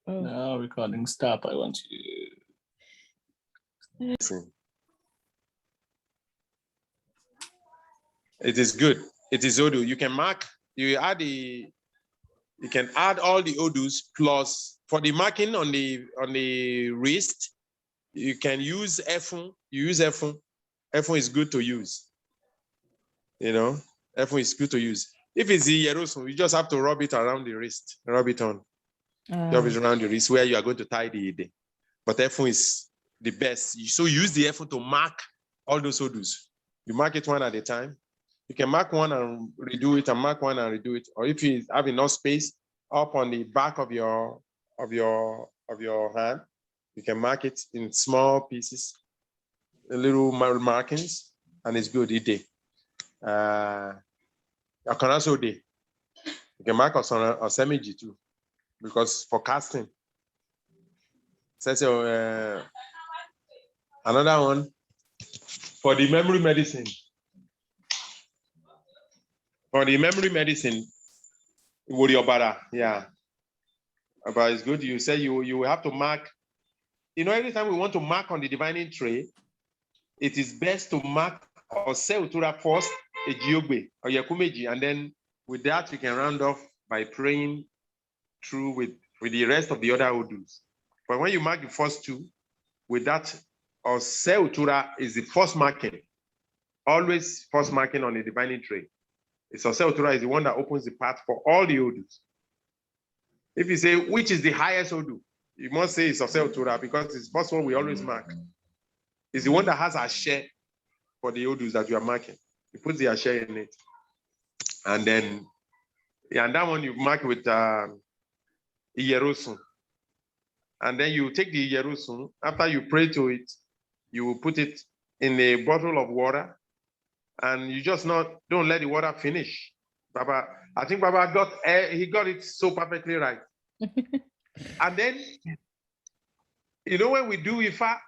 Oh. Now recording stop. I want you. It is good. It is Odu. You can mark, you can add all the Odus plus for the marking on the wrist, you can use Efun. You use Efun. Efun is good to use. You know, Efun is good to use. If it's the Yerosun, you just have to rub it around the wrist, rub it on. Rub it around the wrist where you are going to tie the Ide. But Efun is the best. So use the Efun to mark all those Odus. You mark it one at a time. You can mark one and redo it, and mark one and redo it. Or if you have enough space up on the back of your hand, you can mark it in small pieces, little markings, and it's good. You can also do. You can mark Ose Meji too, because for casting. So another one for the memory medicine. For the memory medicine, Obara, yeah. But it's good. You say you have to mark. You know, every time we want to mark on the divining tray, it is best to mark Ose Utura first, Ejiogbe or Yakumeji, and then with that we can round off by praying through with the rest of the other Odus. But when you mark the first two, with that, Ose Utura is the first marking. Always first marking on the divining tray. It's Ose Utura is the one that opens the path for all the Odus. If you say, which is the highest Odu, you must say it's Ose Utura because it's the first one we always mark. It's the one that has a share for the Odus that you are marking. You put the share in it. And then, and that one you mark with Iyerosun. And then you take the Iyerosun. After you pray to it, you will put it in a bottle of water. And you just don't let the water finish. Baba, I think Baba got it so perfectly right. And then, you know, when we do Ifa,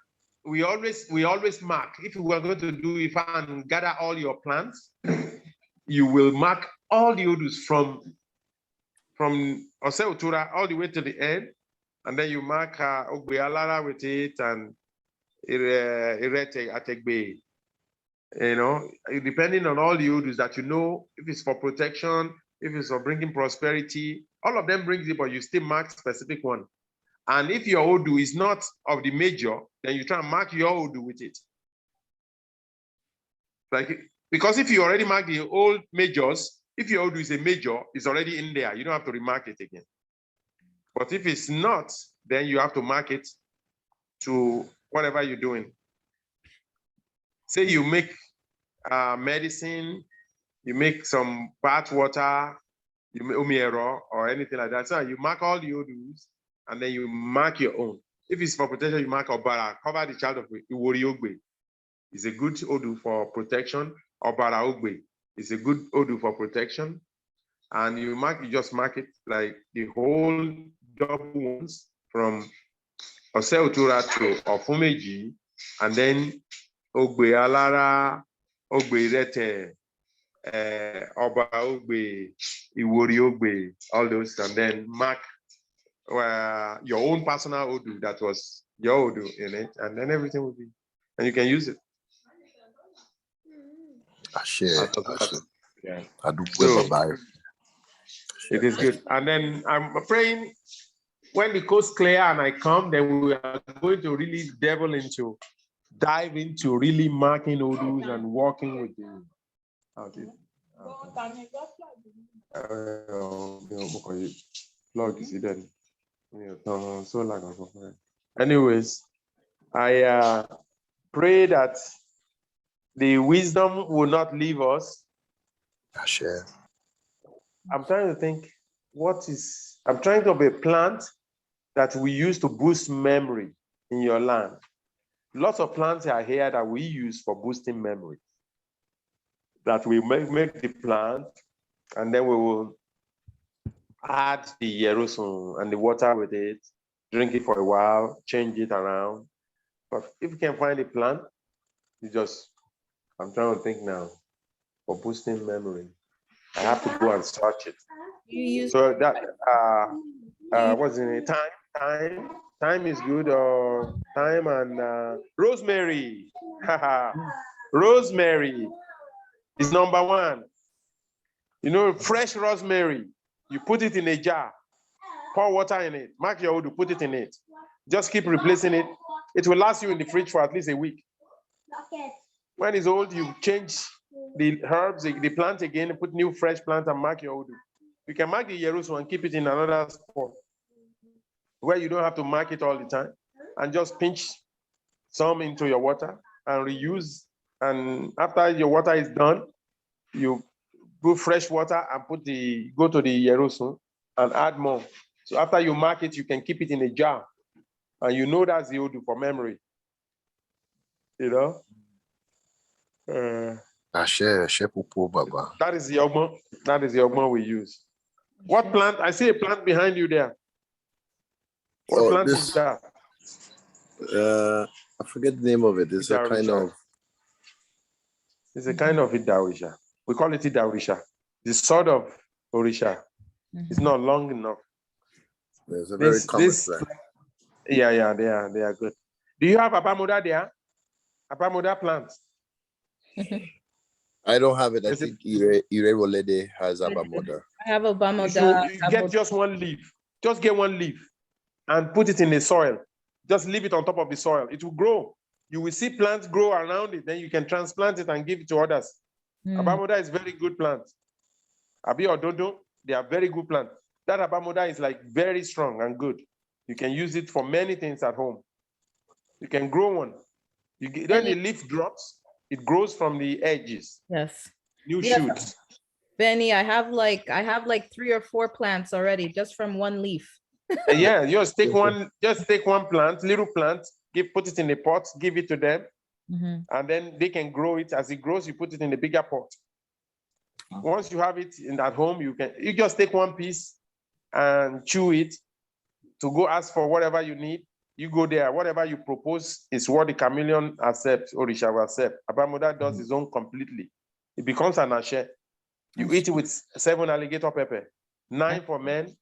we always mark. If we are going to do Ifa and gather all your plants, you will mark all the Odus from Ose Utura all the way to the end, and then you mark Ogbe Alara with it and Irete Ategbe. You know, depending on all the Odus that you know, if it's for protection, if it's for bringing prosperity, all of them brings it, but you still mark specific one. And if your Odu is not of the major, then you try and mark your Odu with it. Like, because if you already mark the old majors, if your Odu is a major, it's already in there. You don't have to remark it again. But if it's not, then you have to mark it to whatever you're doing. Say you make medicine, you make some bath water, you make umiero or anything like that. So you mark all the Odus and then you mark your own. If it's for protection, you mark Obara, cover the child of Iwori Ogbe. It's a good Odu for protection. Obara Ogbe is a good Odu for protection. And you just mark it like the whole double ones from Ose Utura to Ofumeji, and then Ogbe Alara, Ogbe Rete, Oba Ogbe, Iwori Ogbe, all those, and then mark your own personal Odu that was your Odu in it, and then everything will be, and you can use it. I share. Yeah. I do so, it is good. And then I'm praying when the coast clear and I come, then we are going to really dive into really marking Odus and working with the anyways, I pray that the wisdom will not leave us. I share. I'm trying to think I'm trying to be a plant that we use to boost memory in your land. Lots of plants are here that we use for boosting memory. That we make the plant, and then we will add the Yerosun and the water with it, drink it for a while, change it around. But if you can find a plant, I'm trying to think now, for boosting memory. I have to go and search it. So that was in a time Thyme is good, or thyme and rosemary. Haha. Rosemary is number one. You know, fresh rosemary, you put it in a jar, pour water in it, mark your wood, put it in it. Just keep replacing it. It will last you in the fridge for at least a week. When it's old, you change the herbs, the plant again, put new fresh plant and mark your wood. You can mark the Yeruso and keep it in another spot where you don't have to mark it all the time, and just pinch some into your water and reuse. And after your water is done, you put fresh water and go to the Yeruso and add more. So after you mark it, you can keep it in a jar, and you know that's the Odu for memory. You know. Ashe pupo baba. That is the Ogmo. That is the Ogmo we use. What plant? I see a plant behind you there. What plant is that? I forget the name of it. It's a kind of. It's a kind of Idawisha. We call it Idawisha. The sort of Orisha. It's not long enough. It's a very common plant. Yeah, they are good. Do you have Abamuda there? Abamuda plant? I don't have it. I think Irewolede has Abamuda. I have Abamuda. You get just one leaf. Just get one leaf and put it in the soil. Just leave it on top of the soil. It will grow. You will see plants grow around it. Then you can transplant it and give it to others. Abamuda is very good plant. Abi Ododo, they are very good plant. That Abamuda is like very strong and good. You can use it for many things at home. You can grow one. Then the leaf drops, it grows from the edges. Yes. New shoots. Benny, I have like 3 or 4 plants already just from one leaf. Yeah, just take one plant, little plant, put it in a pot, give it to them, and then they can grow it. As it grows, you put it in a bigger pot. Once you have it at home, you just take one piece and chew it to go ask for whatever you need. You go there, whatever you propose is what the chameleon accepts, or Orisha will accept. Abamuda does his own completely. It becomes an ashe. You eat it with 7 alligator pepper, 9 for men.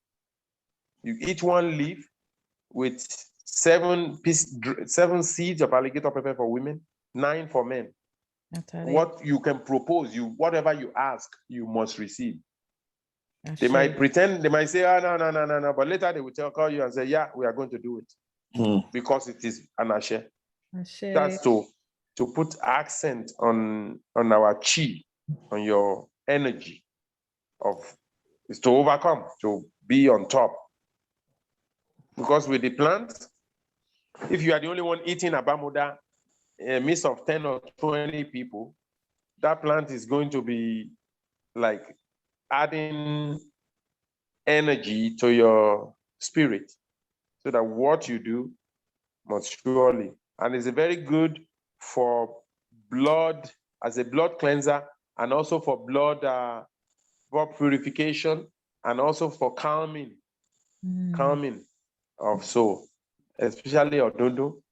You eat one leaf with 7 seeds of alligator pepper for women, 9 for men. What you can propose, whatever you ask, you must receive. They might pretend, they might say, oh, no, but later they will call you and say, yeah, we are going to do it. Because it is an ashe. That's to put accent on our chi, on your energy is to overcome, to be on top. Because with the plant, if you are the only one eating Abamuda, a midst of 10 or 20 people, that plant is going to be like adding energy to your spirit, so that what you do must surely, and it's a very good for blood, as a blood cleanser, and also for blood purification, and also for calming of soul, especially Ododo.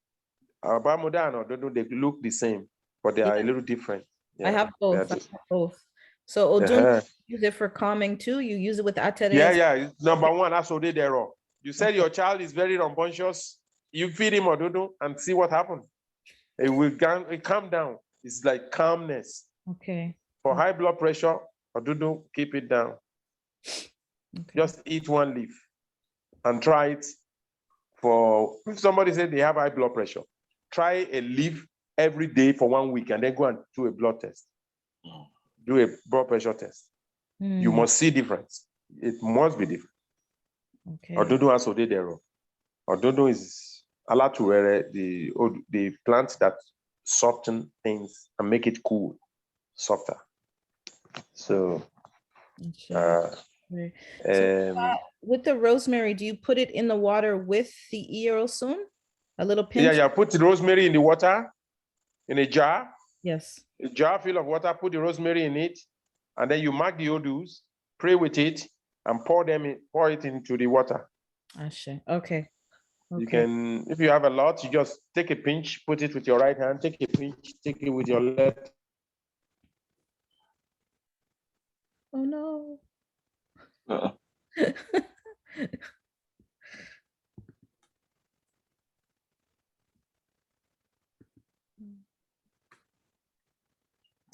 Abamuda and Ododo, they look the same, but they are a little different. I have both. So Ododo, you use it for calming too? You use it with Atere? Yeah. Number one, that's Odedero. You said your child is very rambunctious. You feed him Ododo and see what happens. It will calm down. It's like calmness. Okay. For high blood pressure, Ododo, keep it down. Okay. Just eat one leaf and try it. If somebody said they have high blood pressure, try a leaf every day for 1 week and then go and do a blood test. Do a blood pressure test. You must see difference. It must be different. Okay. Ododo has Odedero. Ododo is alatuere, the plant that soften things and make it cool, softer. So, with the rosemary, do you put it in the water with the Erosun? A little pinch? Yeah. Put the rosemary in the water, in a jar. Yes. A jar full of water, put the rosemary in it, and then you mark the odus, pray with it, and pour it into the water. Ashe. Okay. You can, if you have a lot, you just take a pinch, put it with your right hand, take a pinch, take it with your left. Oh no.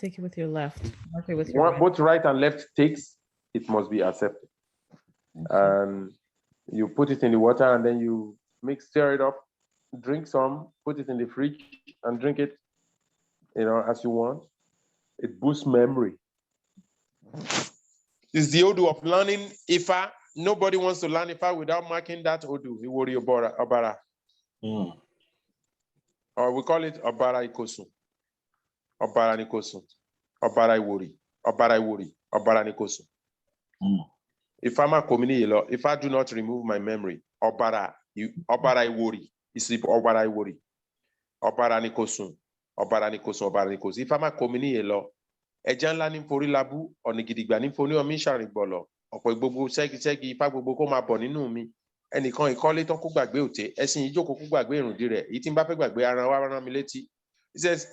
Take it with your left. Mark it with your right. Both right and left takes, it must be accepted. Okay. And you put it in the water and then you stir it up, drink some, put it in the fridge and drink it, as you want. It boosts memory. It's the Odu of learning Ifa. Nobody wants to learn Ifa without marking that Odu. Iwori Obara. Or we call it Obara Ikosu. Obara Nikosu. Obara Iwori. Obara Iwori. Obara Nikosu. If I'm a community, if I do not remove my memory, Obara Iwori. It's Obara Iwori. Obara Nikosu. Obara Nikosu. Obara Nikosu. If I'm a community, ẹja ńlá ní forí labú ọ̀nà gidigba ní forí ọmí ṣàrìngbọ̀lọ̀ ọ̀pọ̀ gbogbo ṣẹ́gi ifá gbogbo kó máa bọ̀ nínú mi ẹnìkan ìkọ́lé tán kó gbàgbé òté ẹṣin ìjókòó kó gbàgbé ìrùndí rẹ̀ èyí tí n bá fẹ́ gbàgbé ara wa rán mi létí. It says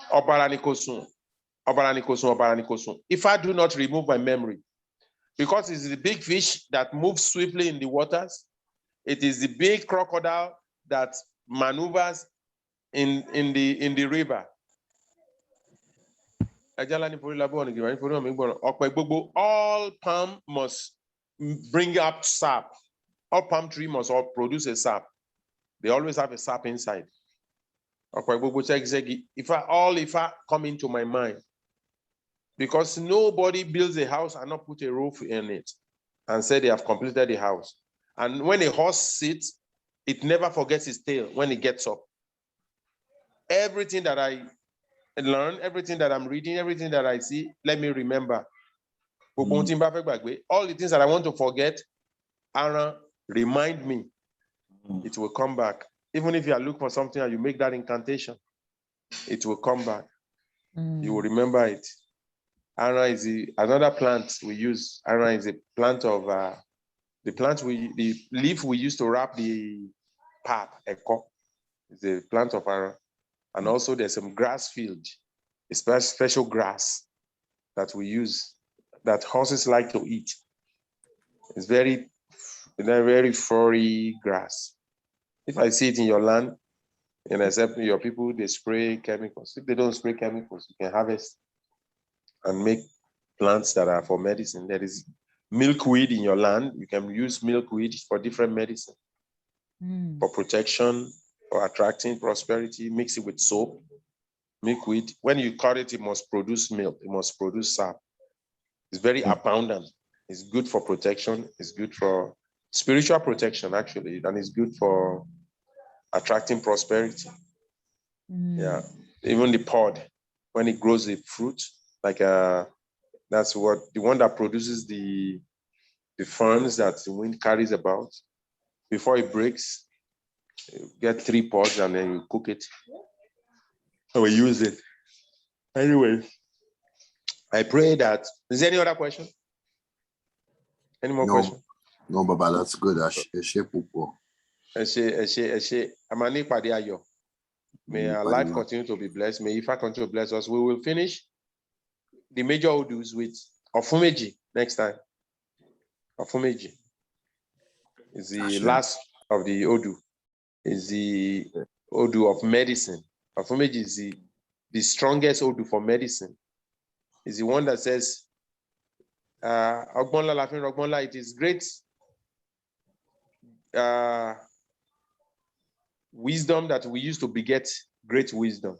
ọ̀bàrà ni kò sùn ọ̀bàrà ni kò sùn ọ̀bàrà ni kò sùn. If I do not remove my memory, because it's the big fish that moves swiftly in the waters, it is the big crocodile that maneuvers in the river. All palm must bring up sap. All palm tree must produce a sap. They always have a sap inside. If I come into my mind, because nobody builds a house and not put a roof in it and say they have completed the house. And when a horse sits, it never forgets its tail when it gets up. Everything that I learn, everything that I'm reading, everything that I see, let me remember. All the things that I want to forget, Aaron, remind me. It will come back. Even if you are looking for something and you make that incantation, it will come back. You will remember it. Aaron is another plant we use. Aaron is a plant of the leaf we used to wrap the pap, echo. It's a plant of Aaron. And also there's some grass field, a special grass that we use that horses like to eat. It's very furry grass. If I see it in your land, and except your people, they spray chemicals. If they don't spray chemicals, you can harvest and make plants that are for medicine. There is milkweed in your land. You can use milkweed for different medicine, for protection, for attracting prosperity. Mix it with soap, milkweed. When you cut it, it must produce milk. It must produce sap. It's very abundant. It's good for protection. It's good for spiritual protection, actually, and it's good for attracting prosperity. Yeah, even the pod, when it grows the fruit, like that's what the one that produces the ferns that the wind carries about. Before it breaks, you get 3 pods and then you cook it. And we use it. Anyway, I pray that. Is there any other question? Any more questions? No, Baba, that's good. May our life continue to be blessed. May Ifa continue to bless us. We will finish the major odus with Ose Meji next time. Ose Meji is the last of the odu. Is the odu of medicine. Ose Meji is the strongest odu for medicine. Is the one that says, it is great wisdom that we use to beget great wisdom.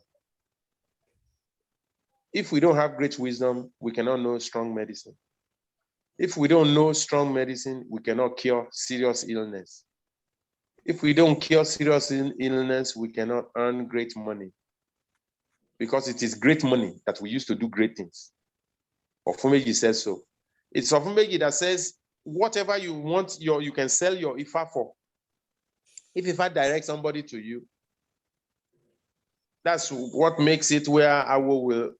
If we don't have great wisdom, we cannot know strong medicine. If we don't know strong medicine, we cannot cure serious illness. If we don't cure serious illness, we cannot earn great money. Because it is great money that we use to do great things. Ose Meji says so. It's Ose Meji that says, whatever you want, you can sell your Ifa for. If Ifa directs somebody to you, that's what makes it where Awo will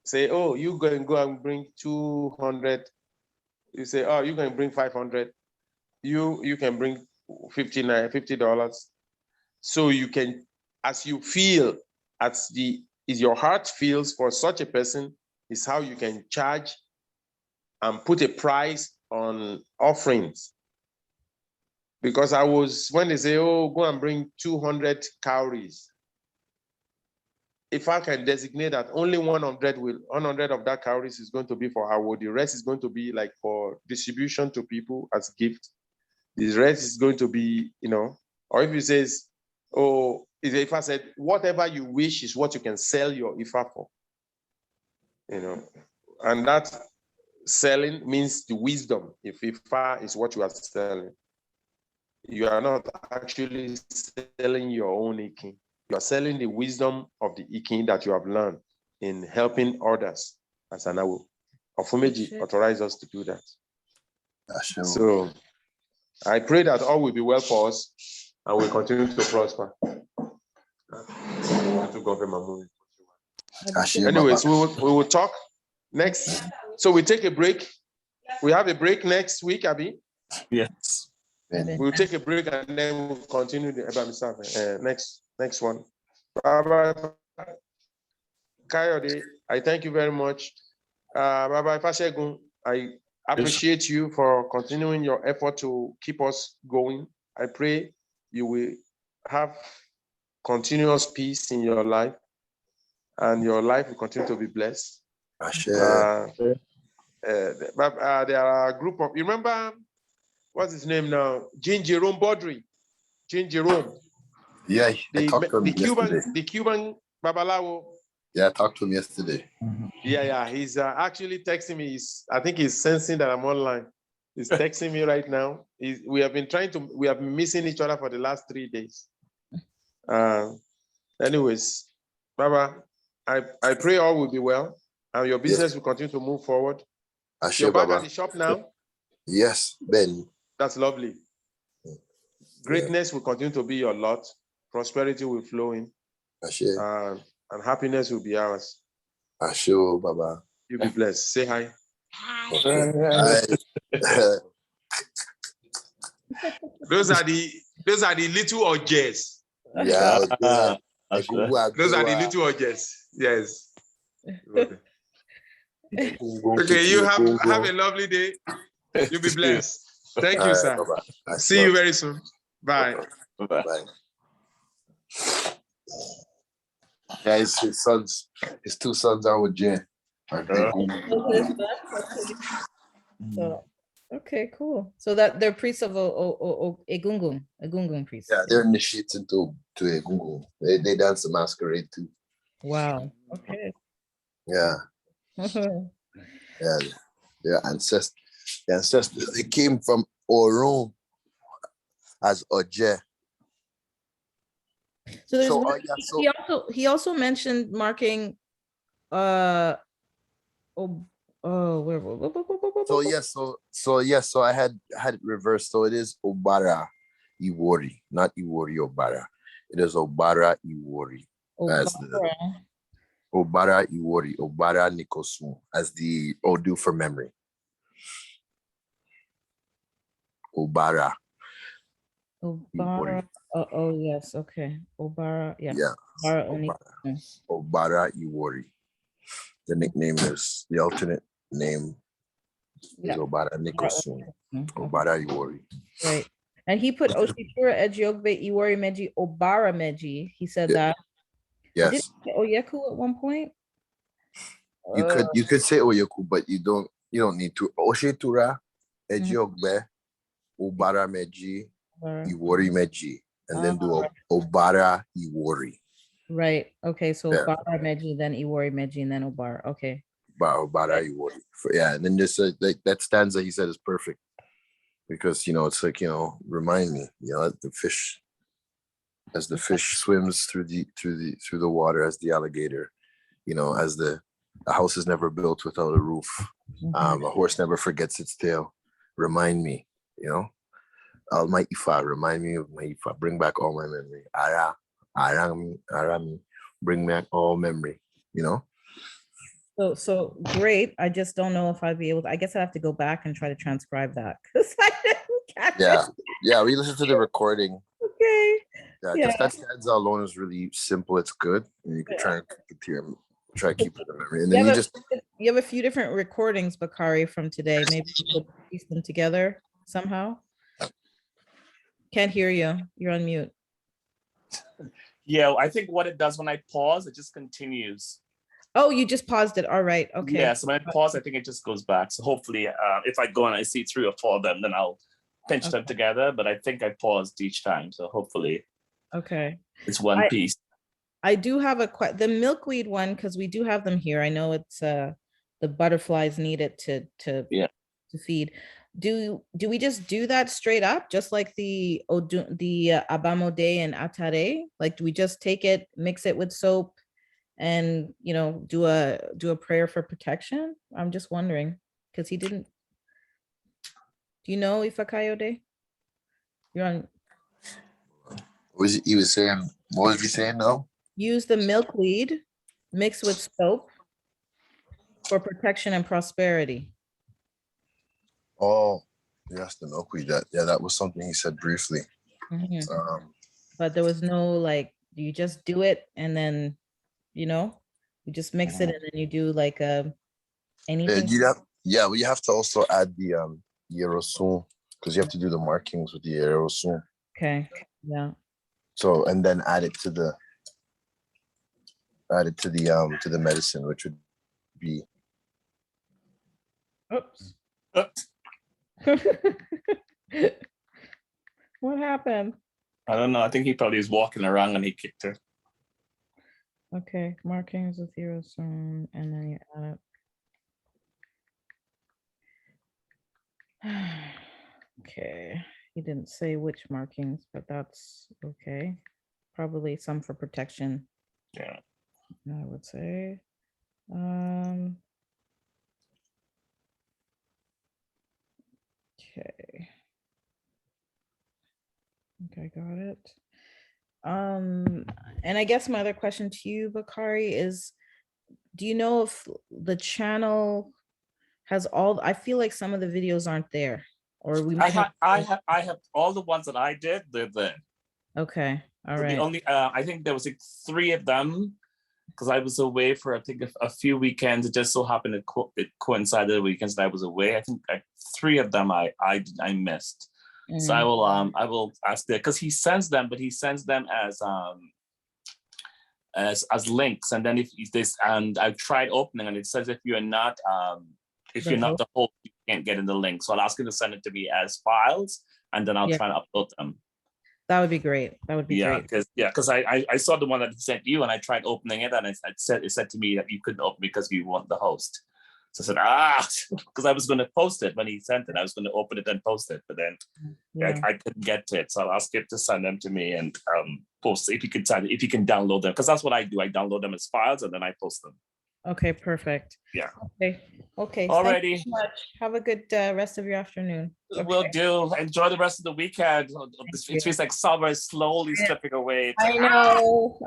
say, oh, you go and bring 200. You say, oh, you can bring 500. You can bring $50. So you can, as you feel, as your heart feels for such a person, is how you can charge and put a price on offerings. Because when they say, oh, go and bring 200 cowries, if I can designate that only 100 of that cowries is going to be for Awo, the rest is going to be like for distribution to people as gift. The rest is going to be, or if he says, oh, if I said, whatever you wish is what you can sell your Ifa for, and that selling means the wisdom. If Ifa is what you are selling, you are not actually selling your own Ikin. You are selling the wisdom of the Ikin that you have learned in helping others as an Awo. Ose Meji authorized us to do that. So I pray that all will be well for us and we'll continue to prosper. Anyways, we will talk next. So we take a break. We have a break next week, Abi. Yes. We'll take a break and then we'll continue the next one. Bye-bye. Kayode, I thank you very much. Bye-bye, Fashegun. I appreciate you for continuing your effort to keep us going. I pray you will have continuous peace in your life and your life will continue to be blessed. There are a group of, you remember, what's his name now? Jean Jerome Baudry. Jean Jerome. Yeah, I talked to him yesterday. The Cuban Babalawo. Yeah, I talked to him yesterday. Yeah. He's actually texting me. I think he's sensing that I'm online. He's texting me right now. We have been missing each other for the last 3 days. Anyways, Baba, I pray all will be well and your business will continue to move forward. You're back at the shop now? Yes, Ben. That's lovely. Greatness will continue to be your lot. Prosperity will flow in. And happiness will be ours. Baba. You'll be blessed. Say hi. Okay. Those are the little Ojes. Yeah. Those are the little Ojes. Yes. Okay, you have a lovely day. You'll be blessed. Thank you, sir. See you very soon. Bye. Bye. Yeah, his two sons are with Jen. So, okay, cool. So that they're priests of Egungun priests. Yeah, they're initiated to Egungun. They dance the masquerade too. Wow. Okay. Yeah. Yeah. Their ancestors. They came from Orun as Oje. So there's he also mentioned marking where so I had it reversed. So it is Obara Iwori, not Iwori Obara. It is Obara Iwori. Obara Iwori, Obara Nikosu as the Odu for memory. Obara. Oh yes, okay. Obara, yeah. Obara Iwori. The nickname is the alternate name is Obara Nikosu. Obara Iwori. Right. And he put Oshitura Ejiogbe Iwori Meji Obara Meji. He said that. Yes. Did he say Oyeku at one point? You could say Oyeku, but you don't need to. Oshitura Ejiogbe Obara Meji Iwori Meji. And then do Obara Iwori. Right. Okay. So Obara Meji, then Iwori Meji, and then Obara. Okay. Obara Iwori. Yeah. And then just like that stanza he said is perfect. Because it's like, remind me, as the fish swims through the water, as the alligator, as the house is never built without a roof. A horse never forgets its tail. Remind me, my Ifa, remind me of my Ifa, bring back all my memory. Arami, bring back all memory, So great. I just don't know if I'd be able to, I guess I have to go back and try to transcribe that because I didn't catch it. Yeah, we listened to the recording. Okay. Yeah, just that stanza alone is really simple. It's good. And you can try and keep it in memory. And then you have a few different recordings, Bakari, from today. Maybe you could piece them together somehow. Can't hear you. You're on mute. Yeah, I think what it does when I pause, it just continues. Oh, you just paused it. All right. Okay. Yeah, so when I pause, I think it just goes back. So hopefully, if I go and I see 3 or 4 of them, then I'll pinch them Okay. together. But I think I paused each time, so hopefully Okay. it's one piece. I do have the milkweed one, because we do have them here. I know it's the butterflies need it Yeah. to feed. Do we just do that straight up, just like the abamode and atare? Like, do we just take it, mix it with soap, and do a prayer for protection? I'm just wondering, because he didn't. Do you know Ifakayode? You're on. He was saying, what was he saying now? Use the milkweed mixed with soap for protection and prosperity. Oh, yes, the milkweed. That was something he said briefly. Mhm. But there was no like, you just do it and then, you just mix it and then you do like anything. Well, you have to also add the aerosol, because you have to do the markings with the aerosol. Okay. Yeah. So, and then add it to the medicine, which would be Oops. Uh, What happened? I don't know. I think he probably was walking around and he kicked her. Okay, markings with aerosol and then you add it. Okay, he didn't say which markings, but that's okay. Probably some for protection, Yeah. I would say. Okay. Okay, got it. And I guess my other question to you, Bakari, is do you know if the channel has I feel like some of the videos aren't there, or we might have. I have all the ones that I did, they're there. Okay, all So right. the only I think there was like 3 of them because I was away for I think a few weekends. It just so happened it coincided the weekends that I was away. I think 3 of them I missed. So I will ask there because he sends them, but he sends them as links. And then if this, and I've tried opening and it says if you're not the host, you can't get in the link. So I'll ask him to send it to me as files, and then I'll try and upload them. That would be great. That would be great. Because I saw the one that he sent you, and I tried opening it, and it said to me that you couldn't open because you weren't the host. So I said, because I was going to post it when he sent it. I was going to open it and post it, but then I couldn't get to it. So I'll ask him to send them to me and post if you can download them, because that's what I do. I download them as files and then I post them. Okay, perfect. Yeah. Okay. Alrighty. Thank you so much. Have a good rest of your afternoon. Okay. Will do. Enjoy the rest of the weekend. It feels like summer is slowly slipping away. I know.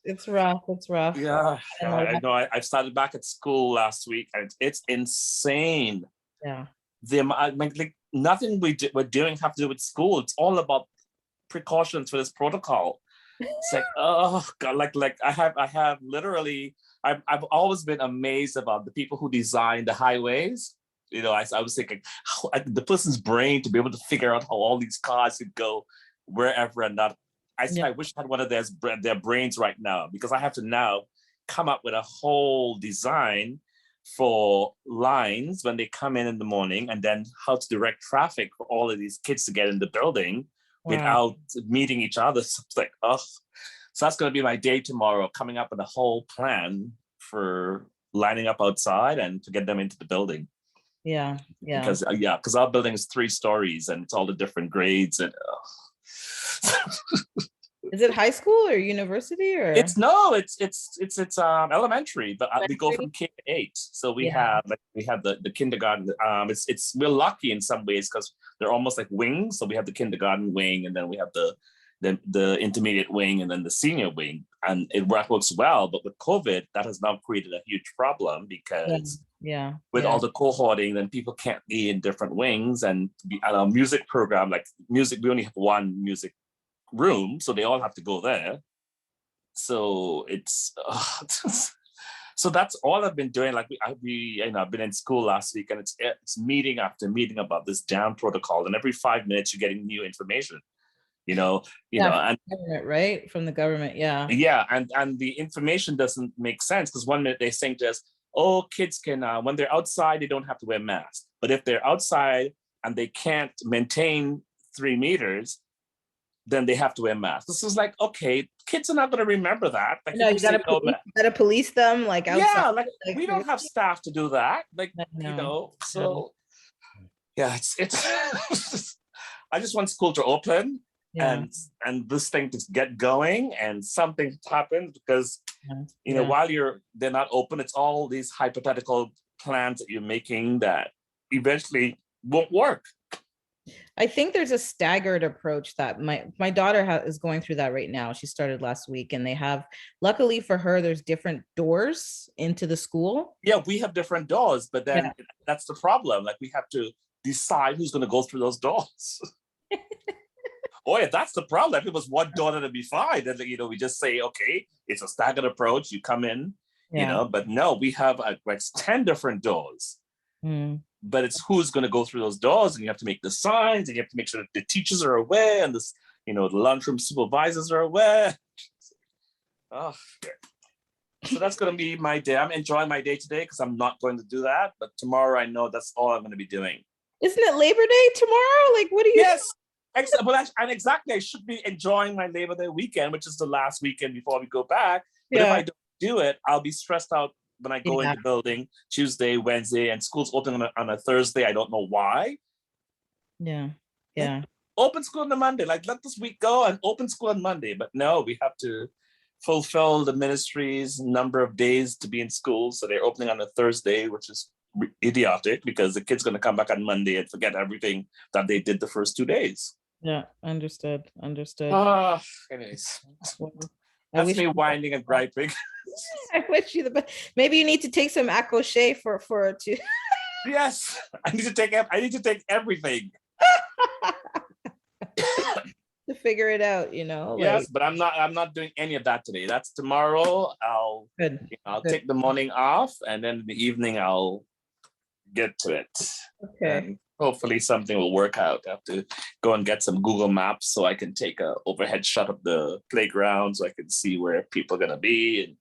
It's rough. It's rough. Yeah, I know. I've started back at school last week, and it's insane. Yeah. Like nothing we're doing have to do with school. It's all about precautions for this protocol. It's like, oh God, like I have literally, I've always been amazed about the people who design the highways. I was thinking how the person's brain to be able to figure out how all these cars could go wherever and not. I wish I had one of their brains right now, because I have to now come up with a whole design for lines when they come in the morning, and then how to direct traffic for all of these kids to get in the building without meeting each other. So it's like, so that's going to be my day tomorrow, coming up with a whole plan for lining up outside and to get them into the building. Yeah. Because our building is 3 stories and it's all the different grades and. Is it high school or university or? It's elementary, but we go from K to 8. So we have the kindergarten. We're lucky in some ways because they're almost like wings. So we have the kindergarten wing, and then we have the intermediate wing, and then the senior wing, and it works well. But with COVID, that has now created a huge problem because with all the cohorting, then people can't be in different wings, and at our music program, like music, we only have 1 music room, so they all have to go there. So it's so that's all I've been doing. Like I've been in school last week, and it's meeting after meeting about this damn protocol, and every 5 minutes you're getting new information. you know, Yeah, and government, right? From the government, yeah. yeah, and the information doesn't make sense because one minute they're saying to us, oh, kids can when they're outside, they don't have to wear masks. But if they're outside and they can't maintain 3 meters, then they have to wear masks. This is like, okay, kids are not going to remember that. Like No, if you say, oh, you gotta police them like outside. yeah, like Like, we don't have staff to do that. Like, I know. so yeah, it's I just want school to open Yeah. and this thing to get going and something to happen because while they're not open, it's all these hypothetical plans that you're making that eventually won't work. I think there's a staggered approach that my daughter is going through that right now. She started last week, and they have, luckily for her, there's different doors into the school. Yeah, we have different doors, but then that's the problem. Like we have to decide who's going to go through those doors. Oh, yeah, that's the problem. If it was one door, that'd be fine. Then we just say, okay, it's a staggered approach. You come in, but no, we have like 10 different doors. Mm. But it's who's going to go through those doors, and you have to make the signs, and you have to make sure that the teachers are aware, and this, the lunchroom supervisors are aware. Oh, so that's going to be my day. I'm enjoying my day today because I'm not going to do that. But tomorrow, I know that's all I'm going to be doing. Isn't it Labor Day tomorrow? Like, what do you? Yes, and exactly. I should be enjoying my Labor Day weekend, which is the last weekend before we go back. But if I don't do it, I'll be stressed out when I go in the building Tuesday, Wednesday, and school's open on a Thursday. I don't know why. Yeah. Like, open school on the Monday. Like, let this week go and open school on Monday. But no, we have to fulfill the ministry's number of days to be in school. So they're opening on a Thursday, which is idiotic because the kid's going to come back on Monday and forget everything that they did the first 2 days. Yeah, understood. Anyways. That's me whining and griping. I wish you the best. Maybe you need to take some accouché for to. Yes, I need to take everything to figure it out. Yes, but I'm not doing any of that today. That's tomorrow. I'll take the morning off, and then in the evening I'll get to it. Okay. And hopefully something will work out. I have to go and get some Google Maps so I can take a overhead shot of the playground so I can see where people are gonna be and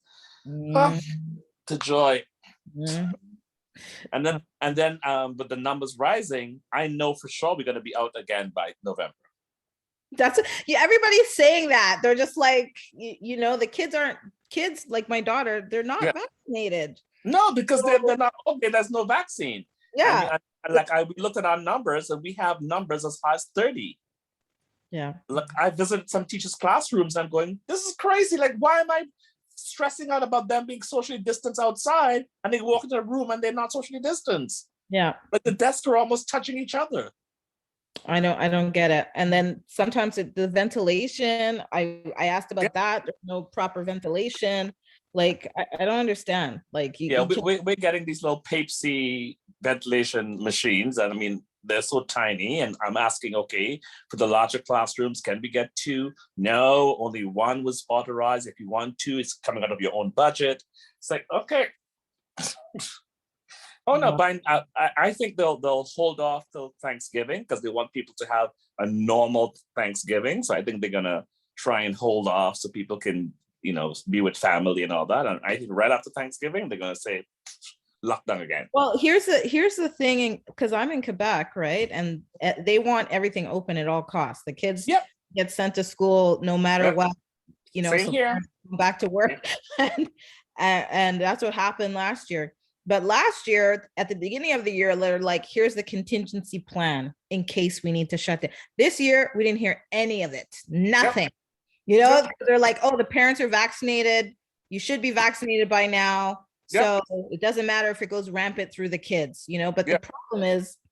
the joy. And then with the numbers rising, I know for sure we're gonna be out again by November. Everybody's saying that. They're just like, the kids like my daughter, they're not vaccinated. No, because they're not okay. There's no vaccine. Yeah. We looked at our numbers, and we have numbers as high as 30. Yeah. Look, I visited some teachers' classrooms. And I'm going, this is crazy. Like, why am I stressing out about them being socially distanced outside, and they walk into a room and they're not socially distanced? Yeah. Like the desks are almost touching each other. I don't get it. And then sometimes the ventilation, I asked about that. There's no proper ventilation. Like, I don't understand. Like, we're getting these little Pape-C ventilation machines, and I mean, they're so tiny. And I'm asking, okay, for the larger classrooms, can we get 2? No, only 1 was authorized. If you want 2, it's coming out of your own budget. It's like, okay. Oh no, but I think they'll hold off till Thanksgiving because they want people to have a normal Thanksgiving. So I think they're gonna try and hold off so people can, be with family and all that. And I think right after Thanksgiving, they're gonna say lockdown again. Well, here's the thing, because I'm in Quebec, right? And they want everything open at all costs. The kids get sent to school no matter what, Same here. Back to work. and that's what happened last year. But last year, at the beginning of the year, they're like, here's the contingency plan in case we need to shut down. This year, we didn't hear any of it. Nothing. They're like, oh, the parents are vaccinated. You should be vaccinated by now. So it doesn't matter if it goes rampant through the kids, but the problem is